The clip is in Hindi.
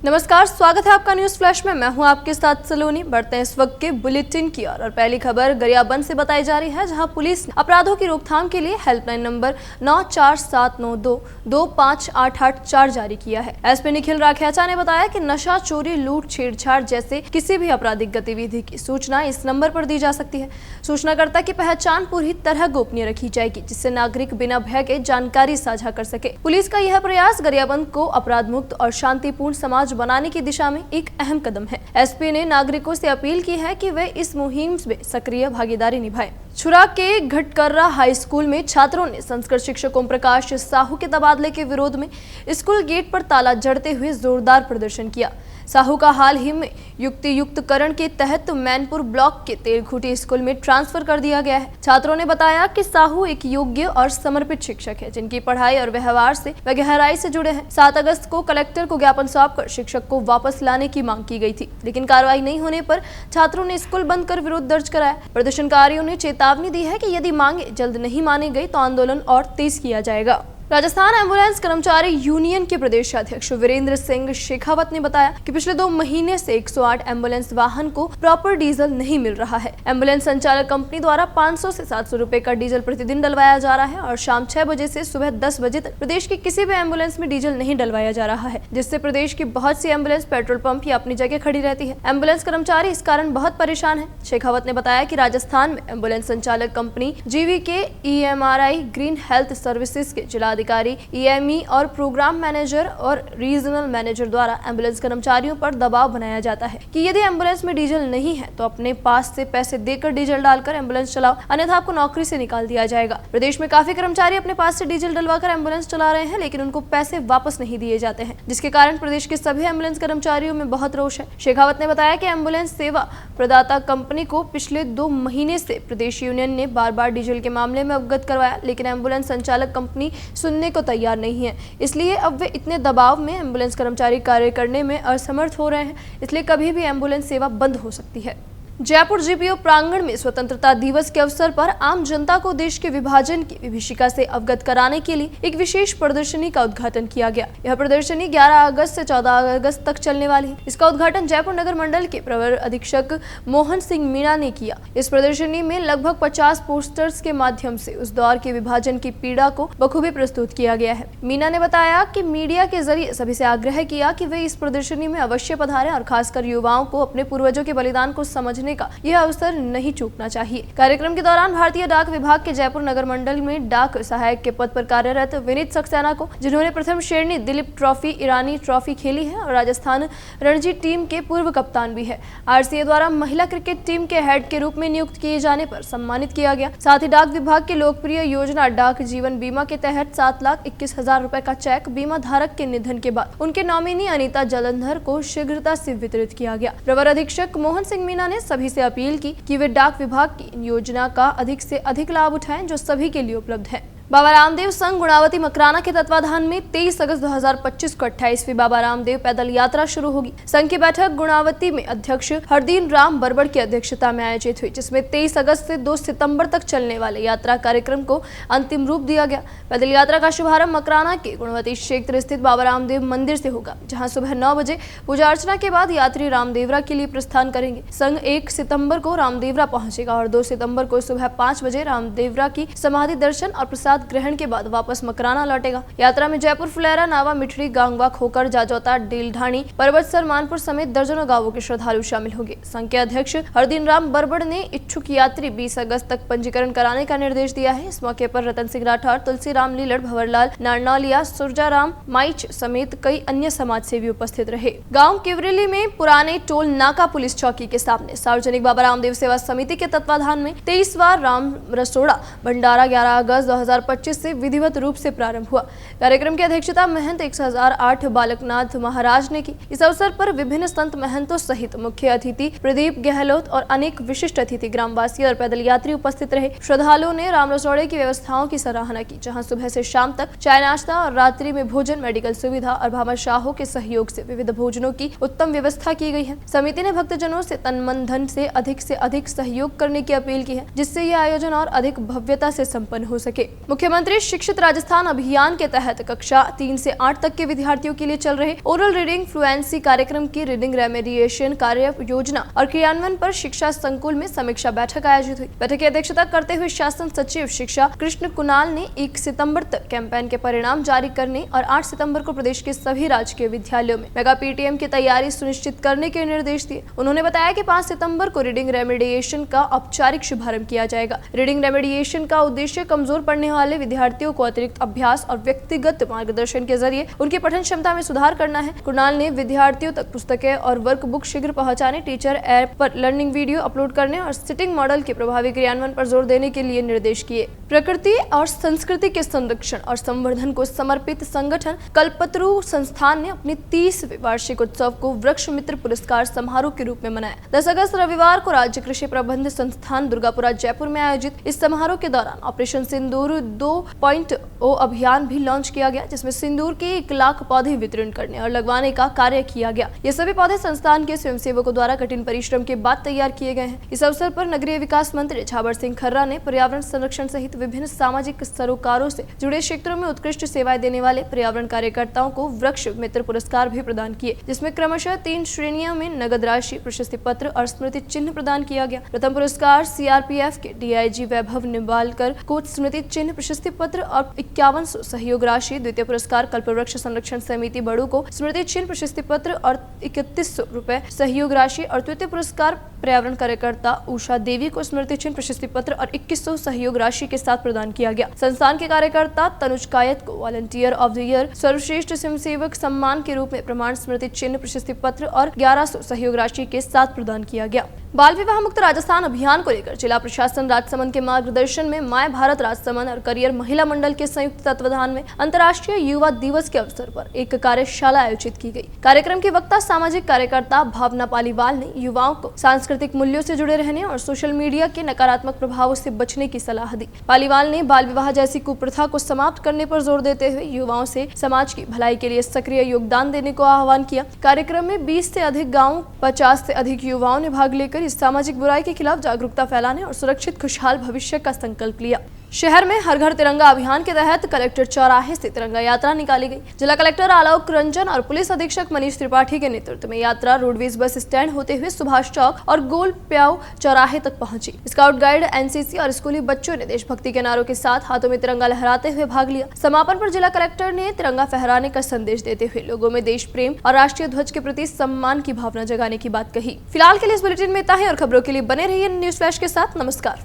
नमस्कार, स्वागत है आपका न्यूज फ्लैश में। मैं हूं आपके साथ सलोनी। बढ़ते हैं इस वक्त के बुलेटिन की और पहली खबर गरियाबंद से बताई जा रही है, जहां पुलिस ने अपराधों की रोकथाम के लिए हेल्पलाइन नंबर 9479225888 जारी किया है। एसपी निखिल राखेचा ने बताया कि नशा, चोरी, लूट, छेड़छाड़ जैसे किसी भी आपराधिक गतिविधि की सूचना इस नंबर पर दी जा सकती है। सूचनाकर्ता की पहचान पूरी तरह गोपनीय रखी जाएगी, जिससे नागरिक बिना भय के जानकारी साझा कर सके। पुलिस का यह प्रयास गरियाबंद को अपराध मुक्त और शांतिपूर्ण समाज बनाने की दिशा में एक अहम कदम है। एसपी ने नागरिकों से अपील की है कि वे इस मुहिम में सक्रिय भागीदारी निभाएं। छुरा के घटकर्रा हाई स्कूल में छात्रों ने संस्कृत शिक्षक ओम प्रकाश साहू के तबादले के विरोध में स्कूल गेट पर ताला जड़ते हुए जोरदार प्रदर्शन किया। साहू का हाल ही में युक्तियुक्तकरण के तहत मैनपुर ब्लॉक के तेलखुटी स्कूल में ट्रांसफर कर दिया गया है। छात्रों ने बताया कि साहू एक योग्य और समर्पित शिक्षक है, जिनकी पढ़ाई और व्यवहार से वे गहराई से जुड़े हैं। 7 अगस्त को कलेक्टर को ज्ञापन सौंपकर शिक्षक को वापस लाने की मांग की गई थी, लेकिन कार्रवाई नहीं होने पर छात्रों ने स्कूल बंद कर विरोध दर्ज कराया। प्रदर्शनकारियों ने चेतावनी दी है कि यदि मांगे जल्द नहीं मानी गई तो आंदोलन और तेज किया जाएगा। राजस्थान एम्बुलेंस कर्मचारी यूनियन के प्रदेश अध्यक्ष वीरेंद्र सिंह शेखावत ने बताया कि पिछले 2 महीने से 108 एम्बुलेंस वाहन को प्रॉपर डीजल नहीं मिल रहा है। एम्बुलेंस संचालक कंपनी द्वारा 500 से 700 रुपए का डीजल प्रतिदिन डलवाया जा रहा है और शाम 6 बजे से सुबह 10 बजे तक प्रदेश की किसी भी एम्बुलेंस में डीजल नहीं डलवाया जा रहा है, जिससे प्रदेश की बहुत सी एम्बुलेंस पेट्रोल पंप ही अपनी जगह खड़ी रहती है। एम्बुलेंस कर्मचारी इस कारण बहुत परेशान है। शेखावत ने बताया कि राजस्थान में एम्बुलेंस संचालक company GVK, EMRI, green health services के जिला अधिकारी, EME और प्रोग्राम मैनेजर और रीजनल मैनेजर द्वारा एम्बुलेंस कर्मचारियों पर दबाव बनाया जाता है कि यदि एम्बुलेंस में डीजल नहीं है तो अपने पास से पैसे देकर डीजल डालकर एम्बुलेंस चलाओ, अन्यथा आपको नौकरी से निकाल दिया जाएगा। प्रदेश में काफी कर्मचारी अपने पास से डीजल डलवाकर एम्बुलेंस चला रहे हैं, लेकिन उनको पैसे वापस नहीं दिए जाते हैं, जिसके कारण प्रदेश के सभी एम्बुलेंस कर्मचारियों में बहुत रोष है। शेखावत ने बताया कि एम्बुलेंस सेवा प्रदाता कंपनी को पिछले 2 महीने से प्रदेश यूनियन ने बार-बार डीजल के मामले में अवगत करवाया, लेकिन एम्बुलेंस संचालक कंपनी सुनने को तैयार नहीं है। इसलिए अब वे इतने दबाव में एम्बुलेंस कर्मचारी कार्य करने में असमर्थ हो रहे हैं, इसलिए कभी भी एम्बुलेंस सेवा बंद हो सकती है। जयपुर GPO प्रांगण में स्वतंत्रता दिवस के अवसर पर आम जनता को देश के विभाजन की विभीषिका से अवगत कराने के लिए एक विशेष प्रदर्शनी का उद्घाटन किया गया। यह प्रदर्शनी 11 अगस्त से 14 अगस्त तक चलने वाली है। इसका उद्घाटन जयपुर नगर मंडल के प्रवर अधीक्षक मोहन सिंह मीणा ने किया। इस प्रदर्शनी में लगभग 50 पोस्टर्स के माध्यम से उस दौर के विभाजन की पीड़ा को बखूबी प्रस्तुत किया गया है। मीणा ने बताया कि मीडिया के जरिए सभी से आग्रह किया कि वे इस प्रदर्शनी में अवश्य पधारें और खासकर युवाओं को अपने पूर्वजों के बलिदान को समझने का यह अवसर नहीं चूकना चाहिए। कार्यक्रम के दौरान भारतीय डाक विभाग के जयपुर नगर मंडल में डाक सहायक के पद पर कार्यरत विनीत सक्सेना को, जिन्होंने प्रथम श्रेणी दिलीप ट्रॉफी, ईरानी ट्रॉफी खेली है और राजस्थान रणजी टीम के पूर्व कप्तान भी है, RCA द्वारा महिला क्रिकेट टीम के हेड के रूप में नियुक्त किए जाने पर सम्मानित किया गया। साथ ही डाक विभाग की लोकप्रिय योजना डाक जीवन बीमा के तहत 7,21,000 रुपए का चेक बीमा धारक के निधन के बाद उनके नॉमिनी अनीता जलंधर को शीघ्रता से वितरित किया गया। प्रवर अधीक्षक मोहन सिंह मीणा ने सभी से अपील की कि वे डाक विभाग की इन योजना का अधिक से अधिक लाभ उठाएं, जो सभी के लिए उपलब्ध है। बाबा रामदेव संघ गुणावती मकराना के तत्वाधान में 23 अगस्त 2025 को 28वीं बाबा रामदेव पैदल यात्रा शुरू होगी। संघ की बैठक गुणावती में अध्यक्ष हरदीन राम बरबड़ की अध्यक्षता में आयोजित हुई, जिसमें 23 अगस्त से 2 सितंबर तक चलने वाले यात्रा कार्यक्रम को अंतिम रूप दिया गया। पैदल यात्रा का शुभारंभ मकराना के गुणवती क्षेत्र स्थित बाबा रामदेव मंदिर से होगा, जहाँ सुबह 9 बजे पूजा अर्चना के बाद यात्री रामदेवरा के लिए प्रस्थान करेंगे। संघ 1 सितम्बर को रामदेवरा पहुंचेगा और 2 सितम्बर को सुबह 5 बजे रामदेवरा की समाधि दर्शन और प्रसाद ग्रहण के बाद वापस मकराना लौटेगा। यात्रा में जयपुर, फुलेरा, नावा, मिठड़ी, गांगवा, खोकर, जाजौता, डीलढाणी, पर्वतसर, मानपुर समेत दर्जनों गांवों के श्रद्धालु शामिल होंगे। संघ के अध्यक्ष हरदीन राम बरबड़ ने इच्छुक यात्री 20 अगस्त तक पंजीकरण कराने का निर्देश दिया है। इस मौके पर रतन सिंह राठौर, तुलसी राम लीलड़, भंवरलाल नारनौलिया, सुरजाराम माइच समेत कई अन्य समाज सेवी उपस्थित रहे। गाँव किवरेली में पुराने टोल नाका पुलिस चौकी के सामने सार्वजनिक बाबा रामदेव सेवा समिति के तत्वाधान में 23वां राम रसोड़ा भंडारा 11 अगस्त 2025 से विधिवत रूप से प्रारंभ हुआ। कार्यक्रम की अध्यक्षता महंत 1008 बालकनाथ महाराज ने की। इस अवसर पर विभिन्न संत महंतों सहित मुख्य अतिथि प्रदीप गहलोत और अनेक विशिष्ट अतिथि, ग्रामवासी और पैदल यात्री उपस्थित रहे। श्रद्धालुओं ने राम रसोड़े की व्यवस्थाओं की सराहना की, जहां सुबह से शाम तक चाय नाश्ता और रात्रि में भोजन, मेडिकल सुविधा और भामाशाहों के सहयोग से विविध भोजनों की उत्तम व्यवस्था की गई है। समिति ने भक्तजनों से तन मन धन से अधिक सहयोग करने की अपील की है, जिससे यह आयोजन और अधिक भव्यता से संपन्न हो सके। मुख्यमंत्री शिक्षित राजस्थान अभियान के तहत कक्षा 3 से 8 तक के विद्यार्थियों के लिए चल रहे ओरल रीडिंग फ्लुएंसी कार्यक्रम की रीडिंग रेमेडिएशन कार्य योजना और क्रियान्वयन पर शिक्षा संकुल में समीक्षा बैठक आयोजित हुई। बैठक की अध्यक्षता करते हुए शासन सचिव शिक्षा कृष्ण कुणाल ने 1 सितंबर तक कैंपेन के परिणाम जारी करने और 8 सितंबर को प्रदेश के सभी राजकीय विद्यालयों में मेगा पीटीएम की तैयारी सुनिश्चित करने के निर्देश दिए। उन्होंने बताया कि 5 सितंबर को रीडिंग रेमेडिएशन का औपचारिक शुभारंभ किया जाएगा। रीडिंग रेमेडिएशन का उद्देश्य कमजोर पढ़ने वाले विद्यार्थियों को अतिरिक्त अभ्यास और व्यक्तिगत मार्गदर्शन के जरिए उनकी पठन क्षमता में सुधार करना है। कुणाल ने विद्यार्थियों तक पुस्तकें और वर्कबुक शीघ्र पहुंचाने, टीचर ऐप पर लर्निंग वीडियो अपलोड करने और सिटिंग मॉडल के प्रभावी क्रियान्वयन पर जोर देने के लिए निर्देश किए। प्रकृति और संस्कृति के संरक्षण और संवर्धन को समर्पित संगठन कल्पतरु संस्थान ने अपने 30वें वार्षिक उत्सव को वृक्ष मित्र पुरस्कार समारोह के रूप में मनाया। 10 अगस्त रविवार को राज्य कृषि प्रबंध संस्थान दुर्गापुरा जयपुर में आयोजित इस समारोह के दौरान ऑपरेशन सिंदूर 2.0 अभियान भी लॉन्च किया गया, जिसमें सिंदूर के 1 लाख पौधे वितरण करने और लगवाने का कार्य किया गया। ये सभी पौधे संस्थान के स्वयंसेवकों द्वारा कठिन परिश्रम के बाद तैयार किए गए हैं। इस अवसर पर नगरीय विकास मंत्री झाबर सिंह खर्रा ने पर्यावरण संरक्षण सहित विभिन्न सामाजिक सरोकारों से जुड़े क्षेत्रों में उत्कृष्ट सेवाएं देने वाले पर्यावरण कार्यकर्ताओं को वृक्ष मित्र पुरस्कार भी प्रदान किए, जिसमें क्रमशः 3 श्रेणियों में नगद राशि, प्रशस्ति पत्र और स्मृति चिन्ह प्रदान किया गया। प्रथम पुरस्कार सीआरपीएफ के डीआईजी वैभव निम्बालकर को स्मृति चिन्ह, प्रशस्ति पत्र और 5100 सहयोग राशि। द्वितीय पुरस्कार कल्पवृक्ष संरक्षण समिति बड़ू को स्मृति चिन्ह, प्रशस्ति पत्र और 3100 रुपए सहयोग राशि और तृतीय पुरस्कार पर्यावरण कार्यकर्ता उषा देवी को स्मृति चिन्ह, प्रशस्ति पत्र और 2100 सहयोग राशि के साथ प्रदान किया गया। संस्थान के कार्यकर्ता तनुज कायत को वॉलंटियर ऑफ द ईयर, सर्वश्रेष्ठ स्वयंसेवक सम्मान के रूप में प्रमाण स्मृति चिन्ह, प्रशस्ति पत्र और 1100 सहयोग राशि के साथ प्रदान किया गया। बाल विवाह मुक्त राजस्थान अभियान को लेकर जिला प्रशासन राजसमंद के मार्गदर्शन में माय भारत राजसमंद और करियर महिला मंडल के संयुक्त तत्वाधान में अंतर्राष्ट्रीय युवा दिवस के अवसर पर एक कार्यशाला आयोजित की गई। कार्यक्रम की वक्ता सामाजिक कार्यकर्ता भावना पालीवाल ने युवाओं को सांस्कृतिक मूल्यों से जुड़े रहने और सोशल मीडिया के नकारात्मक प्रभावों से बचने की सलाह दी। पालीवाल ने बाल विवाह जैसी कुप्रथा को समाप्त करने पर जोर देते हुए युवाओं से समाज की भलाई के लिए सक्रिय योगदान देने को आह्वान किया। कार्यक्रम में 20 से अधिक गाँव, 50 से अधिक युवाओं ने भाग लेकर इस सामाजिक बुराई के खिलाफ जागरूकता फैलाने और सुरक्षित खुशहाल भविष्य का संकल्प लिया। शहर में हर घर तिरंगा अभियान के तहत कलेक्टर चौराहे से तिरंगा यात्रा निकाली गई। जिला कलेक्टर आलोक रंजन और पुलिस अधीक्षक मनीष त्रिपाठी के नेतृत्व में यात्रा रोडवेज बस स्टैंड होते हुए सुभाष चौक और गोल प्याऊ चौराहे तक पहुंची। स्काउट गाइड, एनसीसी और स्कूली बच्चों ने देशभक्ति के नारों के साथ हाथों में तिरंगा लहराते हुए भाग लिया। समापन पर जिला कलेक्टर ने तिरंगा फहराने का संदेश देते हुए लोगों में देश प्रेम और राष्ट्रीय ध्वज के प्रति सम्मान की भावना जगाने की बात कही। फिलहाल के लिए इस बुलेटिन में इतना ही और खबरों के लिए बने रहिए न्यूज फ्लैश के साथ। नमस्कार।